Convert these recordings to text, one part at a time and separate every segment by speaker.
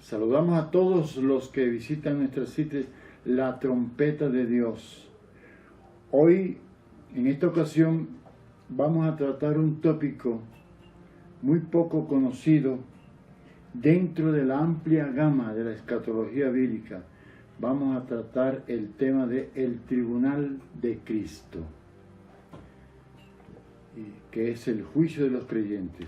Speaker 1: Saludamos a todos los que visitan nuestras citas, la trompeta de Dios. Hoy, en esta ocasión, vamos a tratar un tópico muy poco conocido dentro de la amplia gama de la escatología bíblica. Vamos a tratar el tema de el tribunal de Cristo, que es el juicio de los creyentes.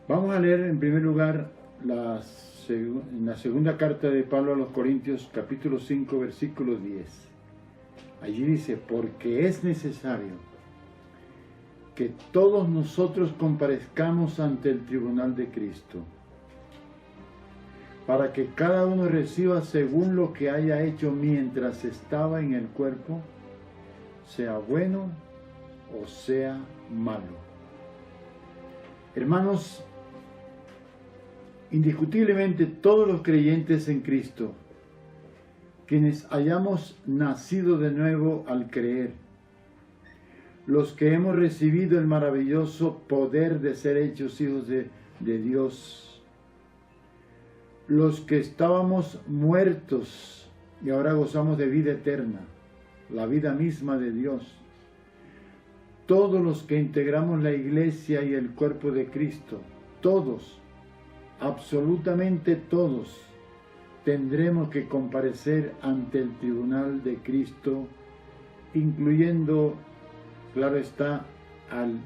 Speaker 1: Vamos a leer en primer lugar en la segunda carta de Pablo a los Corintios, capítulo 5, versículo 10. Allí dice: porque es necesario que todos nosotros comparezcamos ante el tribunal de Cristo, para que cada uno reciba según lo que haya hecho mientras estaba en el cuerpo, sea bueno o sea malo. Hermanos, indiscutiblemente todos los creyentes en Cristo, quienes hayamos nacido de nuevo al creer, los que hemos recibido el maravilloso poder de ser hechos hijos de Dios, los que estábamos muertos y ahora gozamos de vida eterna, la vida misma de Dios, todos los que integramos la iglesia y el cuerpo de Cristo, todos, absolutamente todos, tendremos que comparecer ante el tribunal de Cristo, incluyendo, claro está, al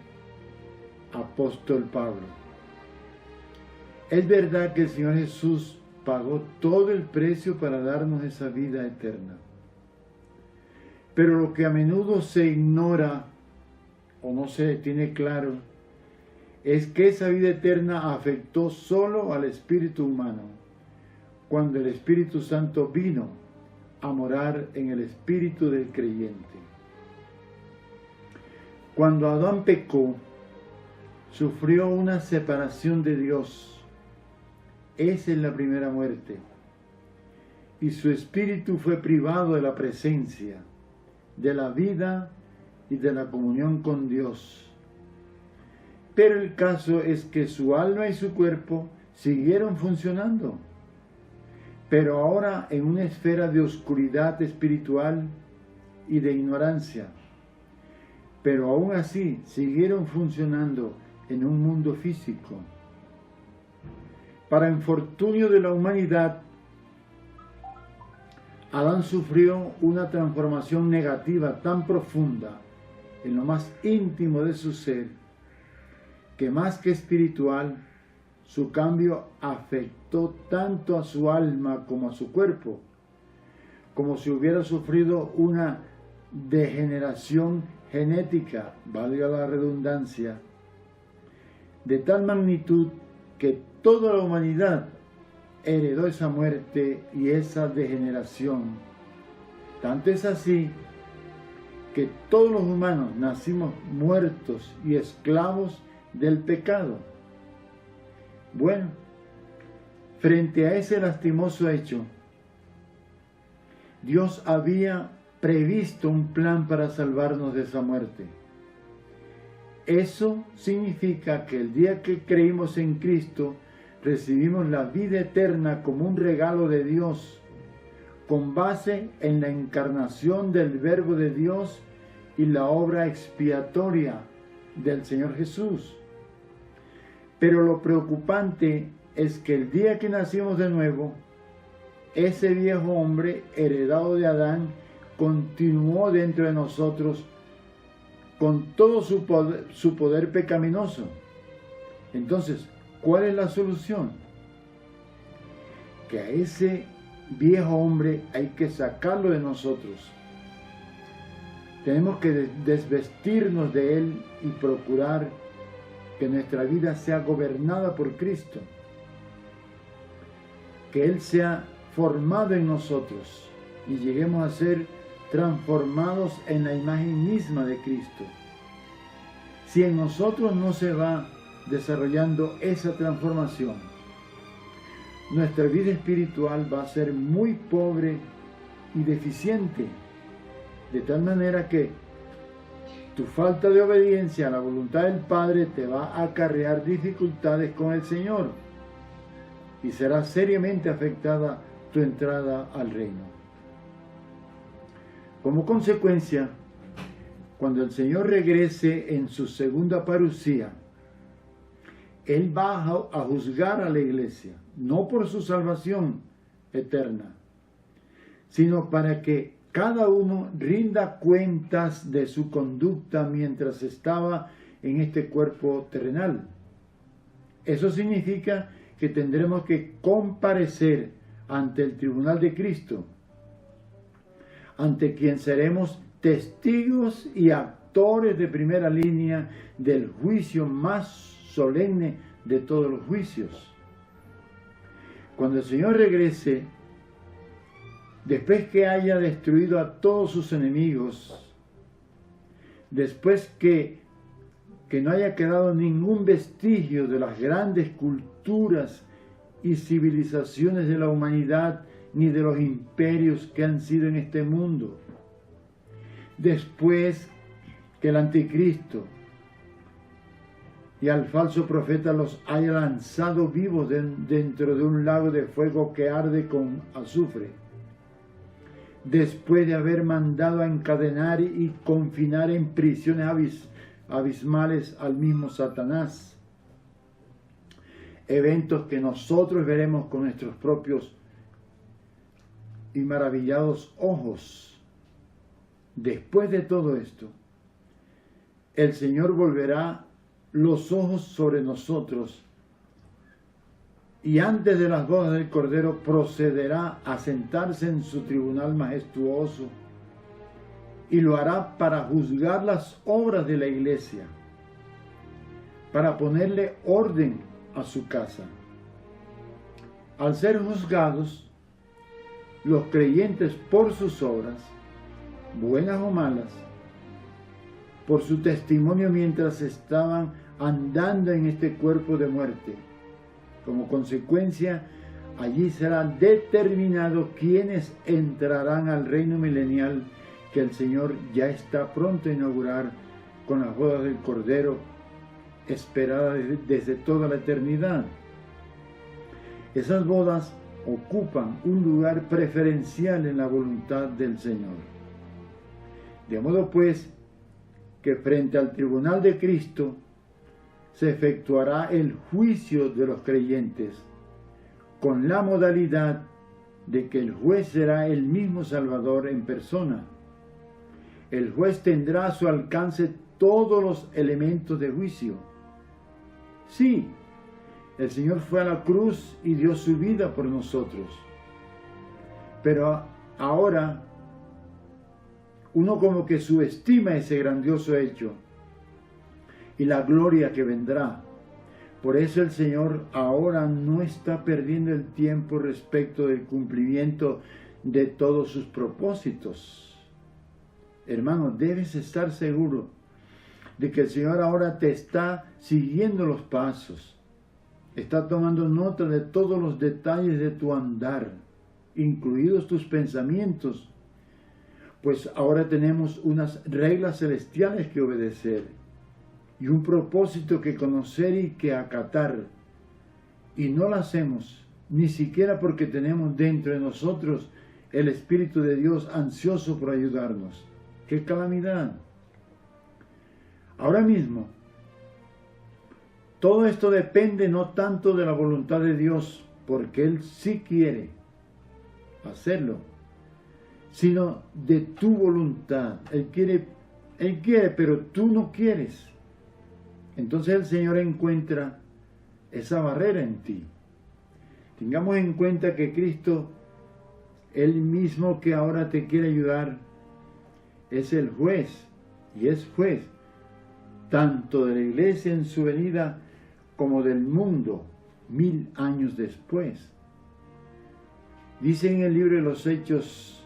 Speaker 1: apóstol Pablo. Es verdad que el Señor Jesús pagó todo el precio para darnos esa vida eterna. Pero lo que a menudo se ignora o no se tiene claro es que esa vida eterna afectó solo al espíritu humano, cuando el Espíritu Santo vino a morar en el espíritu del creyente. Cuando Adán pecó, sufrió una separación de Dios. Esa es la primera muerte. Y su espíritu fue privado de la presencia, de la vida y de la comunión con Dios. Pero el caso es que su alma y su cuerpo siguieron funcionando, pero ahora en una esfera de oscuridad espiritual y de ignorancia. Pero aún así siguieron funcionando en un mundo físico. Para infortunio de la humanidad, Adán sufrió una transformación negativa tan profunda en lo más íntimo de su ser, que más que espiritual, su cambio afectó tanto a su alma como a su cuerpo, como si hubiera sufrido una degeneración genética, valga la redundancia, de tal magnitud que toda la humanidad heredó esa muerte y esa degeneración. Tanto es así que todos los humanos nacimos muertos y esclavos del pecado. Bueno, frente a ese lastimoso hecho, Dios había previsto un plan para salvarnos de esa muerte. Eso significa que el día que creímos en Cristo, recibimos la vida eterna como un regalo de Dios, con base en la encarnación del Verbo de Dios y la obra expiatoria del Señor Jesús. Pero lo preocupante es que el día que nacimos de nuevo, ese viejo hombre heredado de Adán continuó dentro de nosotros con todo su poder pecaminoso. Entonces, ¿cuál es la solución? Que a ese viejo hombre hay que sacarlo de nosotros. Tenemos que desvestirnos de él y procurar que nuestra vida sea gobernada por Cristo, que Él sea formado en nosotros y lleguemos a ser transformados en la imagen misma de Cristo. Si en nosotros no se va desarrollando esa transformación, nuestra vida espiritual va a ser muy pobre y deficiente, de tal manera que tu falta de obediencia a la voluntad del Padre te va a acarrear dificultades con el Señor. y será seriamente afectada tu entrada al reino. Como consecuencia, cuando el Señor regrese en su segunda parucía, Él va a juzgar a la iglesia, no por su salvación eterna, sino para que cada uno rinda cuentas de su conducta mientras estaba en este cuerpo terrenal. Eso significa que tendremos que comparecer ante el tribunal de Cristo, ante quien seremos testigos y actores de primera línea del juicio más solemne de todos los juicios. Cuando el Señor regrese, después que haya destruido a todos sus enemigos, después que no haya quedado ningún vestigio de las grandes culturas y civilizaciones de la humanidad, ni de los imperios que han sido en este mundo, después que el anticristo y al falso profeta los haya lanzado vivos dentro de un lago de fuego que arde con azufre, después de haber mandado a encadenar y confinar en prisiones abismales al mismo Satanás, eventos que nosotros veremos con nuestros propios y maravillados ojos. Después de todo esto, el Señor volverá los ojos sobre nosotros y antes de las bodas del Cordero procederá a sentarse en su tribunal majestuoso y lo hará para juzgar las obras de la iglesia, para ponerle orden a su casa. Al ser juzgados, los creyentes por sus obras, buenas o malas, por su testimonio mientras estaban andando en este cuerpo de muerte. Como consecuencia, allí será determinado quiénes entrarán al reino milenial que el Señor ya está pronto a inaugurar con las bodas del Cordero, esperadas desde toda la eternidad. Esas bodas ocupan un lugar preferencial en la voluntad del Señor. De modo pues que frente al tribunal de Cristo se efectuará el juicio de los creyentes, con la modalidad de que el juez será el mismo Salvador en persona. El juez tendrá a su alcance todos los elementos de juicio. Sí, el Señor fue a la cruz y dio su vida por nosotros. Pero ahora uno como que subestima ese grandioso hecho y la gloria que vendrá. Por eso el Señor ahora no está perdiendo el tiempo respecto del cumplimiento de todos sus propósitos. Hermano, debes estar seguro de que el Señor ahora te está siguiendo los pasos. Está tomando nota de todos los detalles de tu andar, incluidos tus pensamientos, pues ahora tenemos unas reglas celestiales que obedecer y un propósito que conocer y que acatar. Y no lo hacemos, ni siquiera porque tenemos dentro de nosotros el Espíritu de Dios ansioso por ayudarnos. ¡Qué calamidad! Ahora mismo, todo esto depende no tanto de la voluntad de Dios, porque Él sí quiere hacerlo, sino de tu voluntad. Él quiere, pero tú no quieres. Entonces el Señor encuentra esa barrera en ti. Tengamos en cuenta que Cristo, Él mismo que ahora te quiere ayudar, es el juez, y es juez, tanto de la iglesia en su venida, como del mundo 1000 años después. Dice en el libro de los Hechos,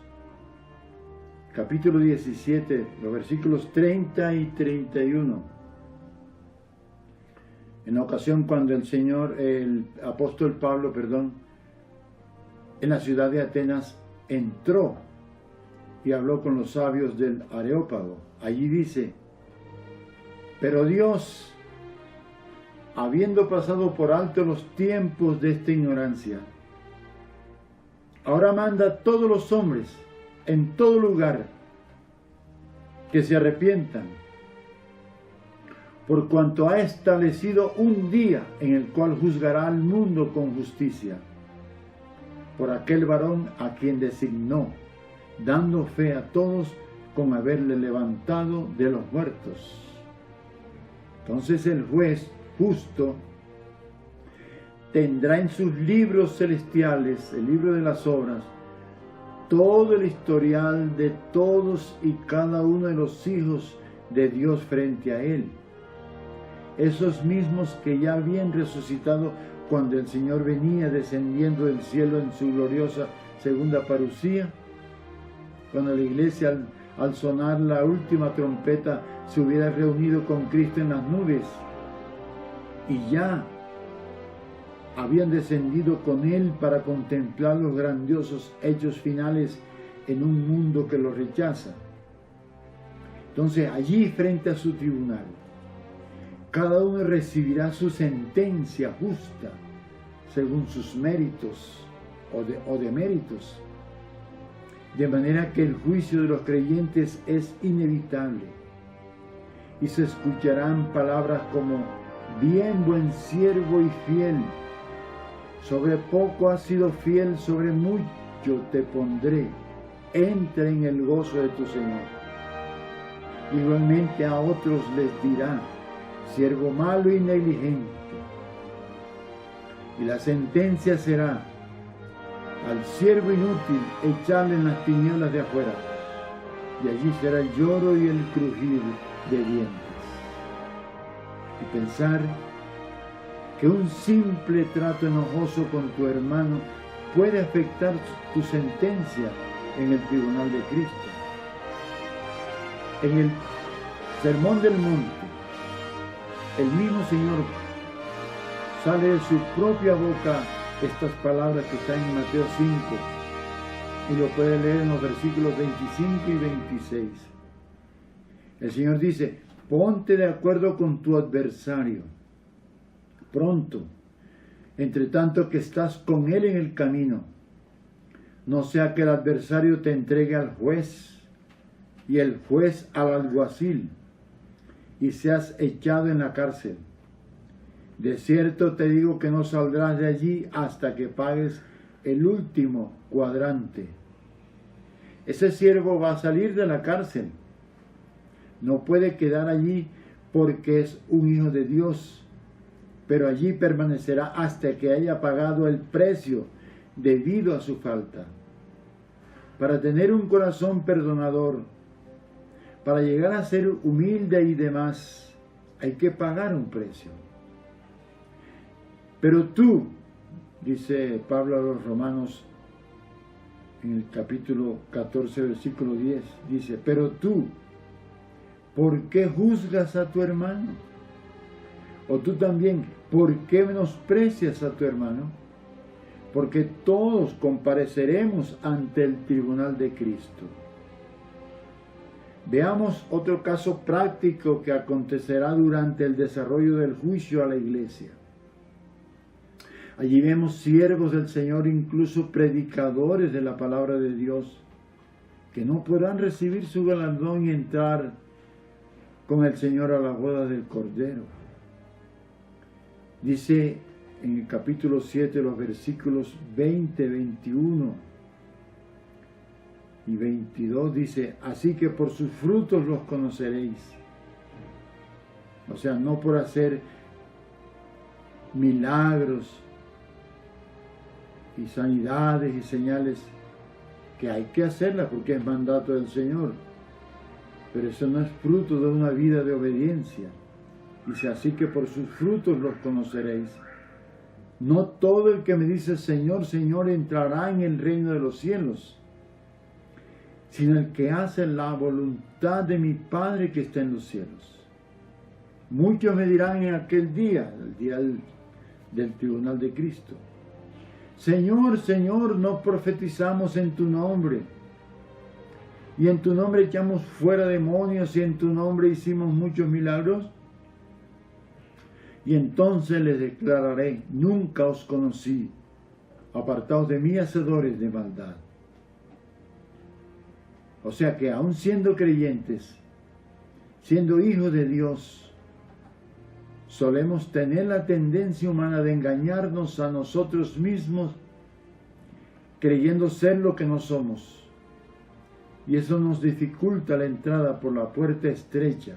Speaker 1: capítulo 17, los versículos 30 y 31. En la ocasión cuando el apóstol Pablo, en la ciudad de Atenas entró y habló con los sabios del Areópago. Allí dice: pero Dios habiendo pasado por alto los tiempos de esta ignorancia, ahora manda a todos los hombres en todo lugar que se arrepientan, por cuanto ha establecido un día en el cual juzgará al mundo con justicia, por aquel varón a quien designó, dando fe a todos con haberle levantado de los muertos. Entonces el juez justo tendrá en sus libros celestiales, el libro de las obras, todo el historial de todos y cada uno de los hijos de Dios frente a él. Esos mismos que ya habían resucitado cuando el Señor venía descendiendo del cielo en su gloriosa segunda parucía, cuando la iglesia al sonar la última trompeta se hubiera reunido con Cristo en las nubes y ya habían descendido con Él para contemplar los grandiosos hechos finales en un mundo que los rechaza. Entonces allí frente a su tribunal, cada uno recibirá su sentencia justa según sus méritos o deméritos, de manera que el juicio de los creyentes es inevitable y se escucharán palabras como: bien, buen siervo y fiel, sobre poco has sido fiel, sobre mucho te pondré, entra en el gozo de tu Señor. Igualmente a otros les dirá: siervo malo y negligente. Y la sentencia será: al siervo inútil echarle en las tinieblas de afuera, y allí será el lloro y el crujir de dientes. Y pensar que un simple trato enojoso con tu hermano puede afectar tu sentencia en el tribunal de Cristo. En el Sermón del Monte, el mismo Señor sale de su propia boca estas palabras que están en Mateo 5, y lo puede leer en los versículos 25 y 26. El Señor dice: ponte de acuerdo con tu adversario pronto, entre tanto que estás con él en el camino, no sea que el adversario te entregue al juez y el juez al alguacil, y seas echado en la cárcel. De cierto te digo que no saldrás de allí hasta que pagues el último cuadrante. Ese siervo va a salir de la cárcel. No puede quedar allí porque es un hijo de Dios, pero allí permanecerá hasta que haya pagado el precio debido a su falta. Para tener un corazón perdonador, para llegar a ser humilde y demás, hay que pagar un precio. Pero tú, dice Pablo a los Romanos en el capítulo 14, versículo 10, dice: pero tú, ¿por qué juzgas a tu hermano? O tú también, ¿por qué menosprecias a tu hermano? Porque todos compareceremos ante el tribunal de Cristo. Veamos otro caso práctico que acontecerá durante el desarrollo del juicio a la iglesia. Allí vemos siervos del Señor, incluso predicadores de la palabra de Dios, que no podrán recibir su galardón y entrar con el Señor a la boda del Cordero. Dice en el capítulo 7, los versículos 20, 21 y 22, dice: así que por sus frutos los conoceréis. O sea, no por hacer milagros y sanidades y señales, que hay que hacerlas porque es mandato del Señor, pero eso no es fruto de una vida de obediencia. Dice: así que por sus frutos los conoceréis. No todo el que me dice Señor, Señor entrará en el reino de los cielos, sino el que hace la voluntad de mi Padre que está en los cielos. Muchos me dirán en aquel día, el día del tribunal de Cristo: Señor, Señor, ¿no profetizamos en tu nombre? Y en tu nombre echamos fuera demonios, y en tu nombre hicimos muchos milagros. Y entonces les declararé: nunca os conocí, apartaos de mí, hacedores de maldad. O sea que aun siendo creyentes, siendo hijos de Dios, solemos tener la tendencia humana de engañarnos a nosotros mismos, creyendo ser lo que no somos. Y eso nos dificulta la entrada por la puerta estrecha,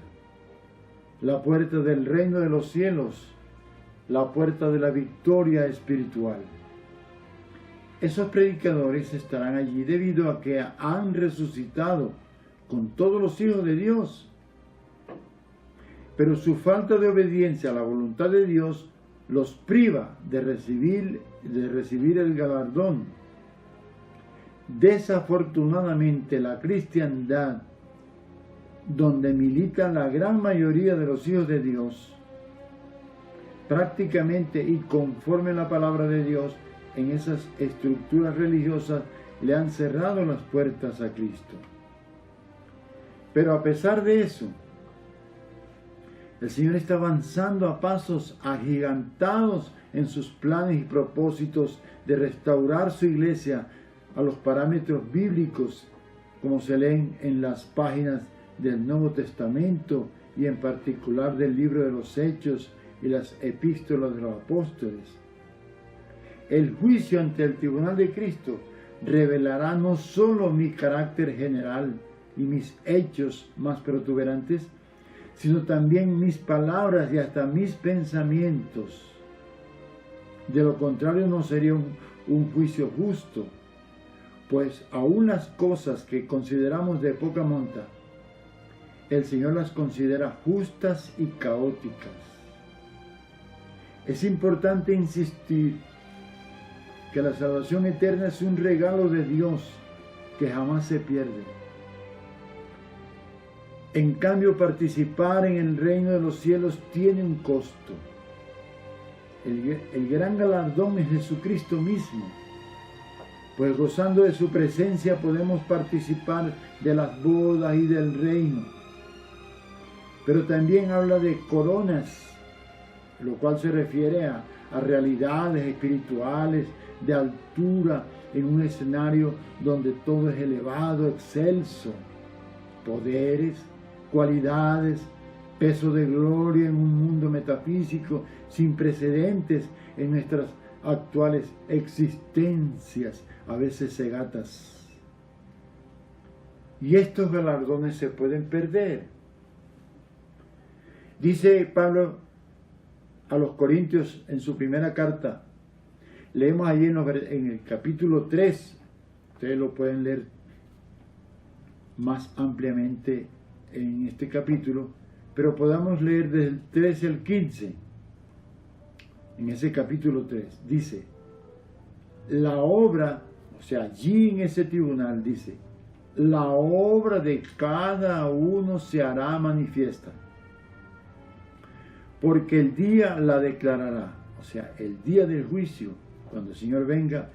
Speaker 1: la puerta del reino de los cielos, la puerta de la victoria espiritual. Esos predicadores estarán allí debido a que han resucitado con todos los hijos de Dios. Pero su falta de obediencia a la voluntad de Dios los priva de recibir el galardón. Desafortunadamente, la cristiandad, donde milita la gran mayoría de los hijos de Dios, prácticamente y conforme a la palabra de Dios, en esas estructuras religiosas le han cerrado las puertas a Cristo. Pero a pesar de eso, el Señor está avanzando a pasos agigantados en sus planes y propósitos de restaurar su iglesia a los parámetros bíblicos, como se leen en las páginas del Nuevo Testamento y en particular del libro de los Hechos y las epístolas de los apóstoles. El juicio ante el tribunal de Cristo revelará no solo mi carácter general y mis hechos más protuberantes, sino también mis palabras y hasta mis pensamientos. De lo contrario no sería un juicio justo, pues aún las cosas que consideramos de poca monta, el Señor las considera justas y caóticas. Es importante insistir que la salvación eterna es un regalo de Dios que jamás se pierde. En cambio, participar en el reino de los cielos tiene un costo. El gran galardón es Jesucristo mismo, pues gozando de su presencia podemos participar de las bodas y del reino. Pero también habla de coronas, lo cual se refiere a realidades espirituales de altura en un escenario donde todo es elevado, excelso, poderes, cualidades, peso de gloria en un mundo metafísico sin precedentes en nuestras actuales existencias, a veces cegatas. Y estos galardones se pueden perder. Dice Pablo a los Corintios en su primera carta, leemos allí en el capítulo 3, ustedes lo pueden leer más ampliamente en este capítulo, pero podamos leer del 13 al 15. En ese capítulo 3 dice, la obra, o sea, allí en ese tribunal dice, la obra de cada uno se hará manifiesta, porque el día la declarará. O sea, el día del juicio, cuando el Señor venga,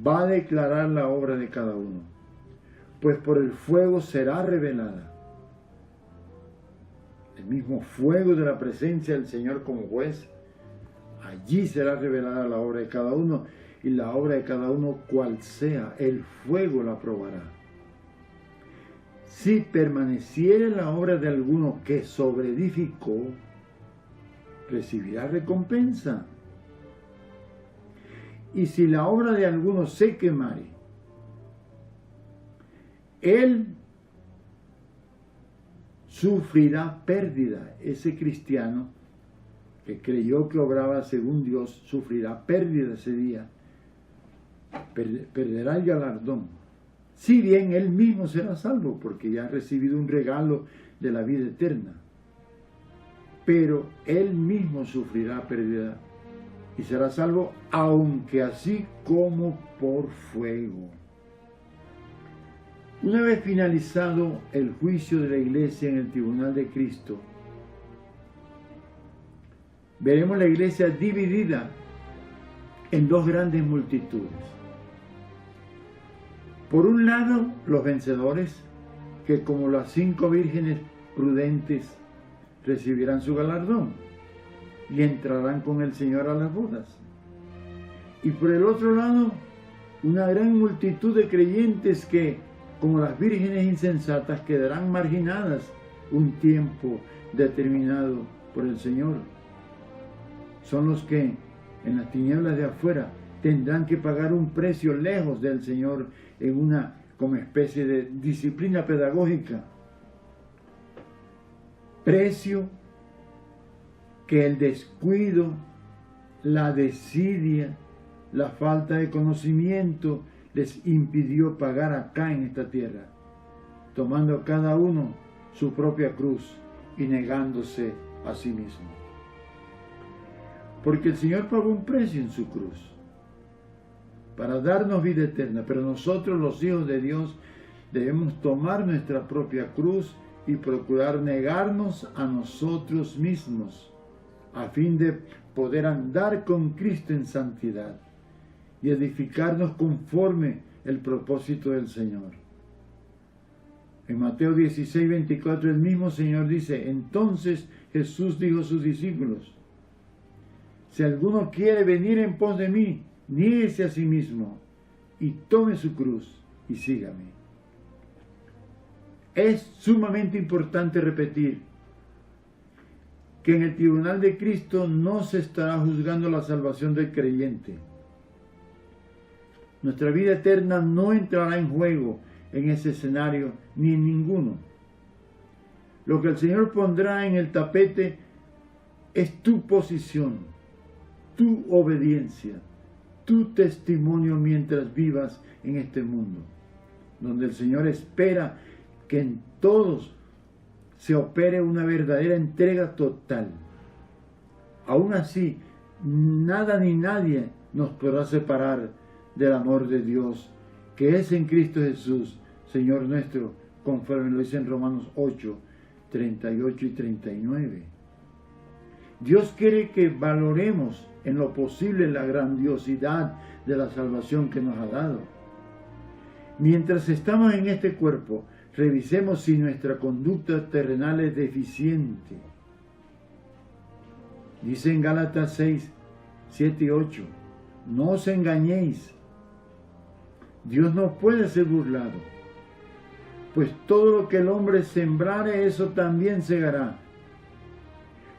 Speaker 1: va a declarar la obra de cada uno, pues por el fuego será revelada. El mismo fuego de la presencia del Señor como juez, allí será revelada la obra de cada uno, y la obra de cada uno, cual sea, el fuego la probará. Si permaneciere la obra de alguno que sobreedificó, recibirá recompensa. Y si la obra de alguno se quemare, él sufrirá pérdida. Ese cristiano que creyó que obraba según Dios, sufrirá pérdida ese día, perderá el galardón. Si bien él mismo será salvo, porque ya ha recibido un regalo de la vida eterna, pero él mismo sufrirá pérdida y será salvo, aunque así como por fuego. Una vez finalizado el juicio de la iglesia en el tribunal de Cristo, veremos la iglesia dividida en dos grandes multitudes. Por un lado, los vencedores, que como las 5 vírgenes prudentes recibirán su galardón. y entrarán con el Señor a las bodas. Y por el otro lado, una gran multitud de creyentes que, como las vírgenes insensatas, quedarán marginadas un tiempo determinado por el Señor. Son los que en las tinieblas de afuera tendrán que pagar un precio lejos del Señor en una como especie de disciplina pedagógica. Precio que el descuido, la desidia, la falta de conocimiento les impidió pagar acá en esta tierra, tomando cada uno su propia cruz y negándose a sí mismo. Porque el Señor pagó un precio en su cruz para darnos vida eterna, pero nosotros, los hijos de Dios, debemos tomar nuestra propia cruz y procurar negarnos a nosotros mismos a fin de poder andar con Cristo en santidad y edificarnos conforme el propósito del Señor. En Mateo 16, 24, el mismo Señor dice: entonces Jesús dijo a sus discípulos: si alguno quiere venir en pos de mí, niéguese a sí mismo y tome su cruz y sígame. Es sumamente importante repetir que en el tribunal de Cristo no se estará juzgando la salvación del creyente. Nuestra vida eterna no entrará en juego en ese escenario ni en ninguno. Lo que el Señor pondrá en el tapete es tu posición, tu obediencia, tu testimonio mientras vivas en este mundo, donde el Señor espera que en todos se opere una verdadera entrega total. Aún así, nada ni nadie nos podrá separar del amor de Dios, que es en Cristo Jesús, Señor nuestro, conforme lo dice en Romanos 8, 38 y 39. Dios quiere que valoremos en lo posible la grandiosidad de la salvación que nos ha dado. Mientras estamos en este cuerpo, revisemos si nuestra conducta terrenal es deficiente. Dice en Gálatas 6, 7 y 8, no os engañéis, Dios no puede ser burlado, pues todo lo que el hombre sembrare, eso también segará.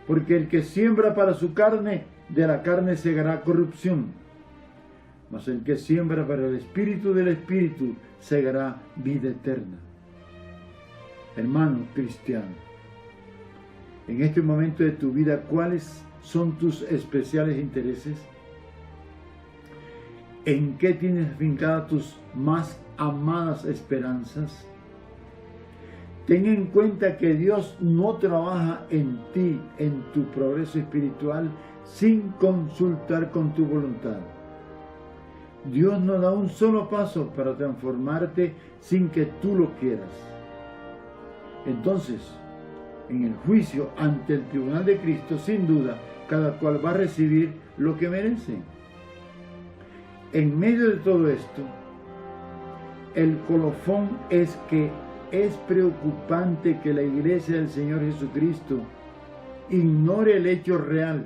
Speaker 1: Porque el que siembra para su carne, de la carne segará corrupción, mas el que siembra para el Espíritu, del Espíritu segará vida eterna. Hermano cristiano, en este momento de tu vida, ¿cuáles son tus especiales intereses? ¿En qué tienes fincadas tus más amadas esperanzas? Ten en cuenta que Dios no trabaja en ti, en tu progreso espiritual, sin consultar con tu voluntad. Dios no da un solo paso para transformarte sin que tú lo quieras. Entonces, en el juicio ante el tribunal de Cristo, sin duda, cada cual va a recibir lo que merece. En medio de todo esto, el colofón es que es preocupante que la Iglesia del Señor Jesucristo ignore el hecho real,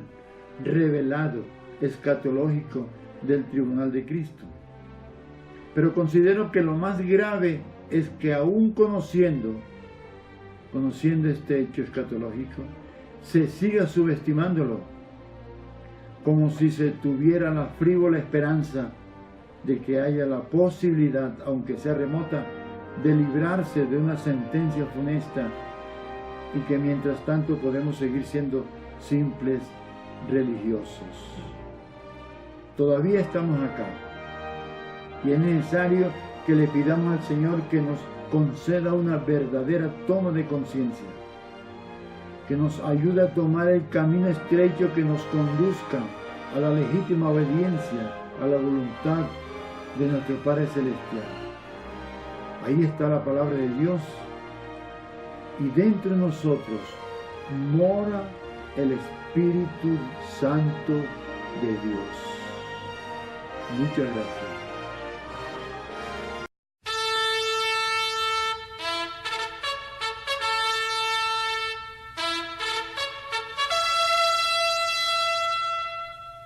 Speaker 1: revelado, escatológico del tribunal de Cristo. Pero considero que lo más grave es que aún conociendo este hecho escatológico, se siga subestimándolo, como si se tuviera la frívola esperanza de que haya la posibilidad, aunque sea remota, de librarse de una sentencia funesta, y que mientras tanto podemos seguir siendo simples religiosos. Todavía estamos acá, y es necesario que le pidamos al Señor que nos conceda una verdadera toma de conciencia, que nos ayude a tomar el camino estrecho que nos conduzca a la legítima obediencia a la voluntad de nuestro Padre Celestial. Ahí está la palabra de Dios, y dentro de nosotros mora el Espíritu Santo de Dios. Muchas gracias.